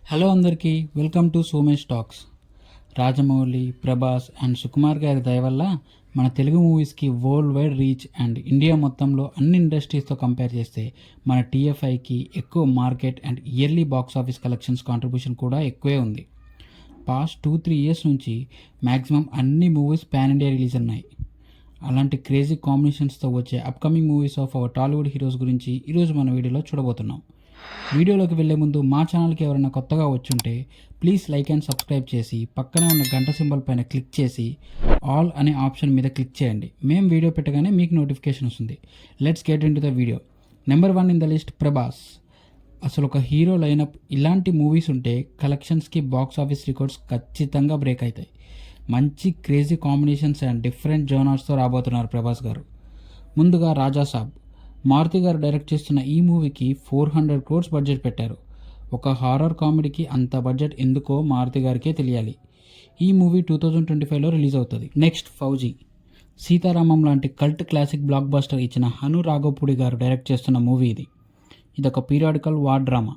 Hello అందరికీ welcome to Somesh talks. Rajamouli, Prabhas and Sukumar గారి దయ వల్ల మన తెలుగు మూవీస్కి world wide reach and India మొత్తంలో అన్ని ఇండస్ట్రీస్తో కంపేర్ చేస్తే మన టీఎఫ్ఐకి ఎక్కువ market and yearly box office collections contribution కూడా ఎక్కువే ఉంది. పాస్ట్ 2-3 ఇయర్స్ నుంచి మ్యాక్సిమం అన్ని మూవీస్ పాన్ ఇండియా రిలీజ్ ఉన్నాయి. అలాంటి క్రేజీ కాంబినేషన్స్తో వచ్చే upcoming movies of our Tollywood heroes గురించి ఈరోజు మన వీడియోలో చూడబోతున్నాం. వీడియోలోకి వెళ్లే ముందు మా ఛానల్కి ఎవరైనా కొత్తగా వచ్చుంటే ప్లీజ్ లైక్ అండ్ సబ్స్క్రైబ్ చేసి పక్కనే ఉన్న గంట సింబల్ పైన క్లిక్ చేసి ఆల్ అనే ఆప్షన్ మీద క్లిక్ చేయండి. మేము వీడియో పెట్టగానే మీకు నోటిఫికేషన్ వస్తుంది. Let's get in to the video. Number 1 in the list Prabhas. అసలు ఒక హీరో లైనప్ ఇలాంటి మూవీస్ ఉంటే కలెక్షన్స్కి బాక్స్ ఆఫీస్ రికార్డ్స్ ఖచ్చితంగా బ్రేక్ అవుతాయి. మంచి క్రేజీ కాంబినేషన్స్ అండ్ డిఫరెంట్ జోనర్స్తో రాబోతున్నారు ప్రభాస్ గారు. ముందుగా రాజాసాబ్. మారుతి గారు డైరెక్ట్ చేస్తున్న ఈ మూవీకి 400 crores బడ్జెట్ పెట్టారు. ఒక హారర్ కామెడీకి అంత బడ్జెట్ ఎందుకో మారుతి గారికే తెలియాలి. ఈ మూవీ 2025లో రిలీజ్ అవుతుంది. నెక్స్ట్ ఫౌజీ. సీతారామం లాంటి కల్ట్ క్లాసిక్ బ్లాక్ బస్టర్ ఇచ్చిన హను రాఘవపూడి గారు డైరెక్ట్ చేస్తున్న మూవీ ఇది. ఇదొక పీరియాడికల్ వార్ డ్రామా.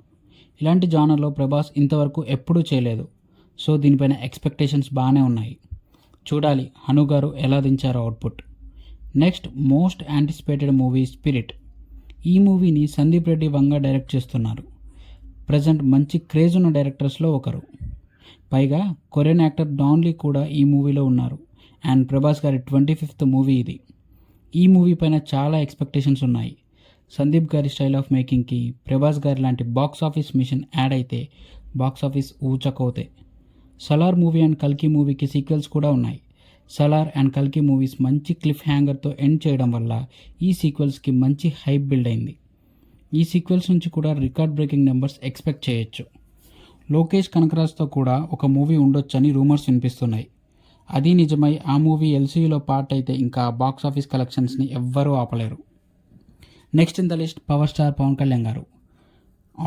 ఇలాంటి జానర్లో ప్రభాస్ ఇంతవరకు ఎప్పుడూ చేయలేదు. సో దీనిపైన ఎక్స్పెక్టేషన్స్ బాగానే ఉన్నాయి. చూడాలి హను గారు ఎలా దించారో output. Next most anticipated movie Spirit. ఈ మూవీని సందీప్ రెడ్డి వంగ డైరెక్ట్ చేస్తున్నారు. ప్రజెంట్ మంచి క్రేజ్ ఉన్న డైరెక్టర్స్లో ఒకరు. పైగా కొరియన్ యాక్టర్ డాన్ లీ కూడా ఈ మూవీలో ఉన్నారు. అండ్ ప్రభాస్ గారి 25th మూవీ ఇది. ఈ మూవీ పైన చాలా ఎక్స్పెక్టేషన్స్ ఉన్నాయి. సందీప్ గారి స్టైల్ ఆఫ్ మేకింగ్కి ప్రభాస్ గారి లాంటి బాక్స్ ఆఫీస్ మిషన్ యాడ్ అయితే బాక్స్ ఆఫీస్ ఊచకోతే. సలార్ మూవీ అండ్ కల్కి మూవీకి సీక్వెల్స్ కూడా ఉన్నాయి. సలార్ అండ్ కల్కి మూవీస్ మంచి క్లిఫ్ హ్యాంగర్తో ఎండ్ చేయడం వల్ల ఈ సీక్వెల్స్కి మంచి హైప్ బిల్డ్ అయింది. ఈ సీక్వెల్స్ నుంచి కూడా రికార్డ్ బ్రేకింగ్ నెంబర్స్ ఎక్స్పెక్ట్ చేయొచ్చు. లోకేష్ కనకరాజ్తో కూడా ఒక మూవీ ఉండొచ్చని రూమర్స్ వినిపిస్తున్నాయి. అది నిజమై ఆ మూవీ ఎల్సీయూలో పార్ట్ అయితే ఇంకా బాక్స్ ఆఫీస్ కలెక్షన్స్ని ఎవ్వరూ ఆపలేరు. Next in the list power star Pawan Kalyan గారు.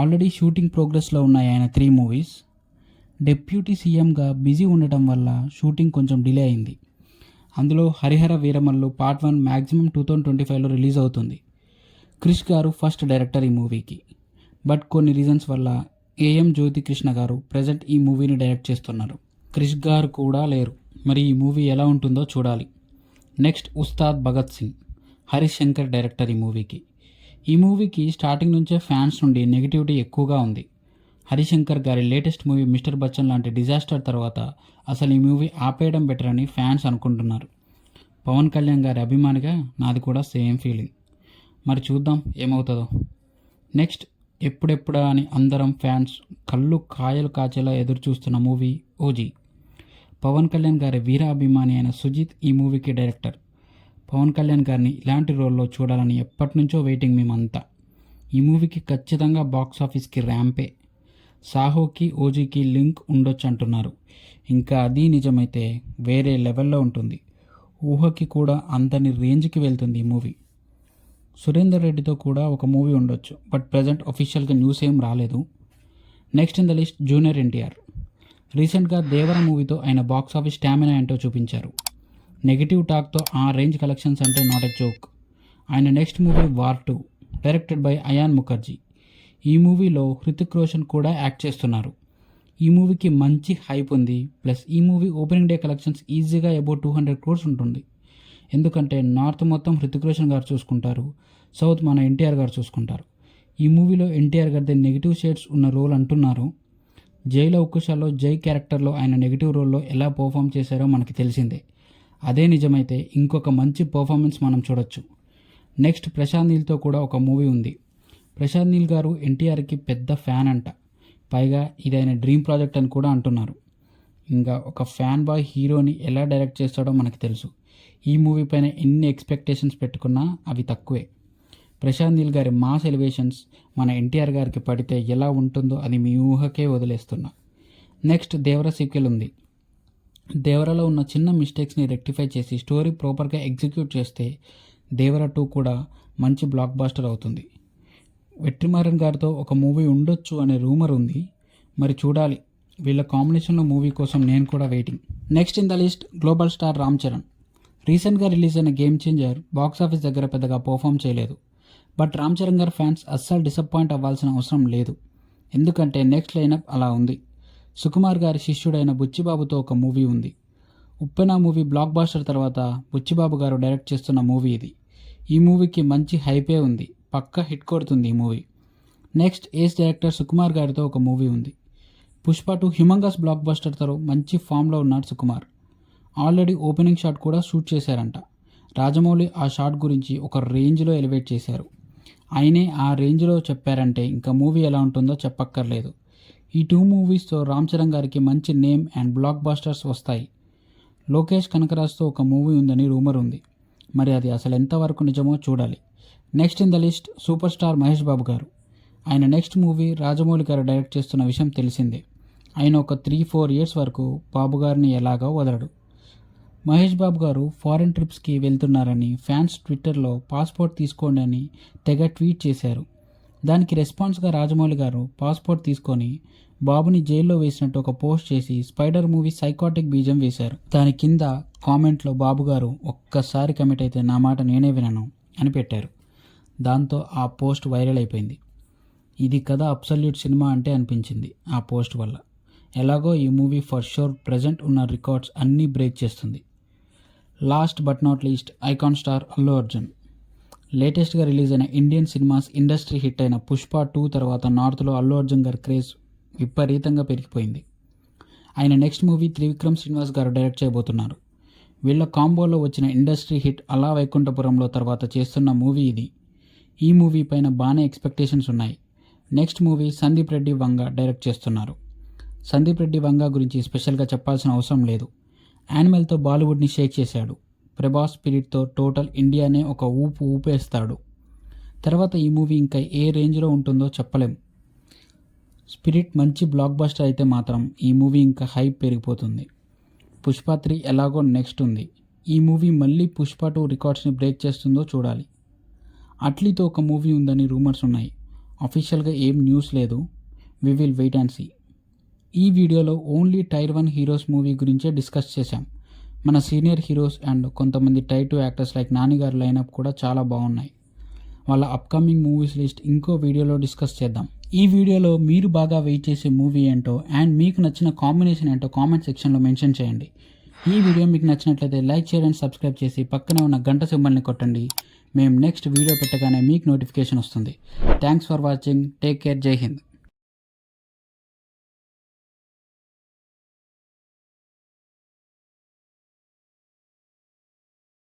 ఆల్రెడీ షూటింగ్ ప్రోగ్రెస్లో ఉన్నాయి ఆయన 3 మూవీస్. డెప్యూటీ సీఎంగా బిజీ ఉండటం వల్ల షూటింగ్ కొంచెం డిలే అయింది. అందులో హరిహర వీరమల్లు పార్ట్ 1 మ్యాక్సిమం 2025లో రిలీజ్ అవుతుంది. క్రిష్ గారు ఫస్ట్ డైరెక్టర్ ఈ మూవీకి. బట్ కొన్ని రీజన్స్ వల్ల ఏఎం జ్యోతి కృష్ణ గారు ప్రజెంట్ ఈ మూవీని డైరెక్ట్ చేస్తున్నారు. క్రిష్ గారు కూడా లేరు. మరి ఈ మూవీ ఎలా ఉంటుందో చూడాలి. నెక్స్ట్ ఉస్తాద్ భగత్ సింగ్. హరీష్ శంకర్ డైరెక్టర్ ఈ మూవీకి. ఈ మూవీకి స్టార్టింగ్ నుంచే ఫ్యాన్స్ నుండి నెగిటివిటీ ఎక్కువగా ఉంది. హరిశంకర్ గారి లేటెస్ట్ మూవీ మిస్టర్ బచ్చన్ లాంటి డిజాస్టర్ తర్వాత అసలు ఈ మూవీ ఆపేయడం బెటర్ అని ఫ్యాన్స్ అనుకుంటున్నారు. పవన్ కళ్యాణ్ గారి అభిమానిగా నాది కూడా సేమ్ ఫీలింగ్. మరి చూద్దాం ఏమవుతుందో. నెక్స్ట్ ఎప్పుడెప్పుడా అని అందరం ఫ్యాన్స్ కళ్ళు కాయలు కాచేలా ఎదురు చూస్తున్న మూవీ ఓజీ. పవన్ కళ్యాణ్ గారి వీర అభిమాని అయిన సుజిత్ ఈ మూవీకి డైరెక్టర్. పవన్ కళ్యాణ్ గారిని ఇలాంటి రోల్లో చూడాలని ఎప్పటి నుంచో వెయిటింగ్ మేమంతా. ఈ మూవీకి ఖచ్చితంగా బాక్స్ ఆఫీస్కి ర్యాంపే. సాహోకి ఓజీకి లింక్ ఉండొచ్చు అంటున్నారు. ఇంకా అది నిజమైతే వేరే లెవెల్లో ఉంటుంది. ఊహకి కూడా అంతని రేంజ్కి వెళ్తుంది ఈ మూవీ. సురేందర్ రెడ్డితో కూడా ఒక మూవీ ఉండొచ్చు. బట్ ప్రజెంట్ అఫీషియల్గా న్యూస్ ఏం రాలేదు. Next in the list junior NTR. రీసెంట్గా దేవర మూవీతో ఆయన బాక్స్ ఆఫీస్ స్టామినా ఏంటో చూపించారు. నెగిటివ్ టాక్తో ఆ రేంజ్ కలెక్షన్స్ అంటే నాట్ ఎ జోక్. ఆయన next movie War 2 directed by Ayan Mukerji. ఈ మూవీలో హృతిక్ రోషన్ కూడా యాక్ట్ చేస్తున్నారు. ఈ మూవీకి మంచి హైప్ ఉంది. ప్లస్ ఈ మూవీ ఓపెనింగ్ డే కలెక్షన్స్ ఈజీగా అబౌట్ 200 crores ఉంటుంది. ఎందుకంటే నార్త్ మొత్తం హృతిక్ రోషన్ గారు చూసుకుంటారు, సౌత్ మన ఎన్టీఆర్ గారు చూసుకుంటారు. ఈ మూవీలో ఎన్టీఆర్ గారిది నెగిటివ్ షేడ్స్ ఉన్న రోల్ అంటున్నారు. జైలో ఉక్కుషాలో జై క్యారెక్టర్లో ఆయన నెగిటివ్ రోల్లో ఎలా పర్ఫామ్ చేశారో మనకి తెలిసిందే. అదే నిజమైతే ఇంకొక మంచి పర్ఫార్మెన్స్ మనం చూడొచ్చు. నెక్స్ట్ ప్రశాంత్ నీల్తో కూడా ఒక మూవీ ఉంది. ప్రశాంత్ నీల్ గారు ఎన్టీఆర్కి పెద్ద ఫ్యాన్ అంట. పైగా ఇది ఆయన డ్రీమ్ ప్రాజెక్ట్ అని కూడా అంటున్నారు. ఇంకా ఒక ఫ్యాన్ బాయ్ హీరోని ఎలా డైరెక్ట్ చేస్తాడో మనకి తెలుసు. ఈ మూవీ పైన ఎన్ని ఎక్స్పెక్టేషన్స్ పెట్టుకున్నా అవి తక్కువే. ప్రశాంత్ నీల్ గారి మాస్ ఎలివేషన్స్ మన ఎన్టీఆర్ గారికి పడితే ఎలా ఉంటుందో అది మీ ఊహకే వదిలేస్తున్నా. నెక్స్ట్ దేవర సీక్వెల్ ఉంది. దేవరలో ఉన్న చిన్న మిస్టేక్స్ని రెక్టిఫై చేసి స్టోరీ ప్రాపర్గా ఎగ్జిక్యూట్ చేస్తే దేవర 2 కూడా మంచి బ్లాక్ బాస్టర్ అవుతుంది. వెట్రిమారన్ గారితో ఒక మూవీ ఉండొచ్చు అనే రూమర్ ఉంది. మరి చూడాలి. వీళ్ళ కాంబినేషన్లో మూవీ కోసం నేను కూడా waiting. Next in the list global star Ram Charan. రీసెంట్గా రిలీజ్ అయిన గేమ్ చేంజర్ బాక్స్ ఆఫీస్ దగ్గర పెద్దగా పర్ఫామ్ చేయలేదు. బట్ రామ్ చరణ్ గారి ఫ్యాన్స్ అస్సలు డిసప్పాయింట్ అవ్వాల్సిన అవసరం లేదు. ఎందుకంటే నెక్స్ట్ లైనప్ అలా ఉంది. సుకుమార్ గారి శిష్యుడైన బుచ్చిబాబుతో ఒక మూవీ ఉంది. ఉప్పెన మూవీ బ్లాక్ బాస్టర్ తర్వాత బుచ్చిబాబు గారు డైరెక్ట్ చేస్తున్న మూవీ ఇది. ఈ మూవీకి మంచి హైపే ఉంది. పక్కా హిట్ కొడుతుంది ఈ మూవీ. నెక్స్ట్ ఏస్ డైరెక్టర్ సుకుమార్ గారితో ఒక మూవీ ఉంది. పుష్ప 2 హ్యూమంగస్ బ్లాక్ బస్టర్తో మంచి ఫామ్లో ఉన్నాడు సుకుమార్. ఆల్రెడీ ఓపెనింగ్ షాట్ కూడా షూట్ చేశారంట. రాజమౌళి ఆ షాట్ గురించి ఒక రేంజ్లో ఎలివేట్ చేశారు. ఆయనే ఆ రేంజ్లో చెప్పారంటే ఇంకా మూవీ ఎలా ఉంటుందో చెప్పక్కర్లేదు. ఈ 2 మూవీస్తో రామ్ చరణ్ గారికి మంచి నేమ్ అండ్ బ్లాక్ బాస్టర్స్ వస్తాయి. లోకేష్ కనకరాజ్తో ఒక మూవీ ఉందని రూమర్ ఉంది. మరి అది అసలు ఎంతవరకు నిజమో చూడాలి. Next in the list super star Mahesh Babu గారు. ఆయన నెక్స్ట్ మూవీ రాజమౌళి గారు డైరెక్ట్ చేస్తున్న విషయం తెలిసిందే. ఆయన ఒక 3-4 ఇయర్స్ వరకు బాబు గారిని ఎలాగో వదలడు. మహేష్ బాబు గారు ఫారెన్ ట్రిప్స్కి వెళ్తున్నారని ఫ్యాన్స్ ట్విట్టర్లో పాస్పోర్ట్ తీసుకోండి అని తెగ ట్వీట్ చేశారు. దానికి రెస్పాన్స్గా రాజమౌళి గారు పాస్పోర్ట్ తీసుకొని బాబుని జైల్లో వేసినట్టు ఒక పోస్ట్ చేసి స్పైడర్ మూవీ సైకాటిక్ బీజం వేశారు. దాని కింద కామెంట్లో బాబు గారు ఒక్కసారి కమిట్ అయితే నా మాట నేనే వినను అని పెట్టారు. దాంతో ఆ పోస్ట్ వైరల్ అయిపోయింది. ఇది కదా అబ్సల్యూట్ సినిమా అంటే అనిపించింది ఆ పోస్ట్ వల్ల. ఎలాగో ఈ మూవీ ఫర్ షూర్ ప్రజెంట్ ఉన్న రికార్డ్స్ అన్నీ బ్రేక్ చేస్తుంది. Last but not least icon star Allu Arjun. లేటెస్ట్గా రిలీజ్ అయిన ఇండియన్ సినిమాస్ ఇండస్ట్రీ హిట్ అయిన పుష్ప 2 తర్వాత నార్త్లో అల్లు అర్జున్ గారి క్రేజ్ విపరీతంగా పెరిగిపోయింది. ఆయన నెక్స్ట్ మూవీ త్రివిక్రమ్ శ్రీనివాస్ గారు డైరెక్ట్ చేయబోతున్నారు. వీళ్ళ కాంబోలో వచ్చిన ఇండస్ట్రీ హిట్ అలా వైకుంఠపురంలో తర్వాత చేస్తున్న మూవీ ఇది. ఈ మూవీ పైన బాగానే ఎక్స్పెక్టేషన్స్ ఉన్నాయి. Next movie Sandeep Reddy Vanga direct చేస్తున్నారు. సందీప్ రెడ్డి వంగ గురించి స్పెషల్గా చెప్పాల్సిన అవసరం లేదు. యానిమల్తో బాలీవుడ్ని షేక్ చేశాడు. ప్రభాస్ స్పిరిట్తో టోటల్ ఇండియానే ఒక ఊపేస్తాడు. తర్వాత ఈ మూవీ ఇంకా ఏ రేంజ్లో ఉంటుందో చెప్పలేం. స్పిరిట్ మంచి బ్లాక్ బస్టర్ అయితే మాత్రం ఈ మూవీ ఇంకా హైప్ పెరిగిపోతుంది. పుష్ప 3 ఎలాగో నెక్స్ట్ ఉంది. ఈ మూవీ మళ్ళీ పుష్ప 2 రికార్డ్స్ని బ్రేక్ చేస్తుందో చూడాలి. అట్లీతో ఒక మూవీ ఉందని రూమర్స్ ఉన్నాయి. అఫీషియల్గా ఏం న్యూస్ లేదు. We will wait and see. ఈ వీడియోలో ఓన్లీ టైర్ 1 హీరోస్ మూవీ గురించే డిస్కస్ చేశాం. మన సీనియర్ హీరోస్ అండ్ కొంతమంది టైర్ 2 యాక్టర్స్ లైక్ నాని గారి లైనప్ కూడా చాలా బాగున్నాయి. వాళ్ళ అప్కమింగ్ మూవీస్ లిస్ట్ ఇంకో వీడియోలో డిస్కస్ చేద్దాం. ఈ వీడియోలో మీరు బాగా వెయిట్ చేసే మూవీ ఏంటో అండ్ మీకు నచ్చిన కాంబినేషన్ ఏంటో కామెంట్ సెక్షన్లో మెన్షన్ చేయండి. ఈ వీడియో మీకు నచ్చినట్లయితే లైక్ షేర్ అండ్ సబ్స్క్రైబ్ చేసి పక్కనే ఉన్న గంట సింబల్ని కొట్టండి. మేము నెక్స్ట్ వీడియో పెట్టగానే మీకు నోటిఫికేషన్ వస్తుంది. Thanks for watching. Take care. జై హింద్.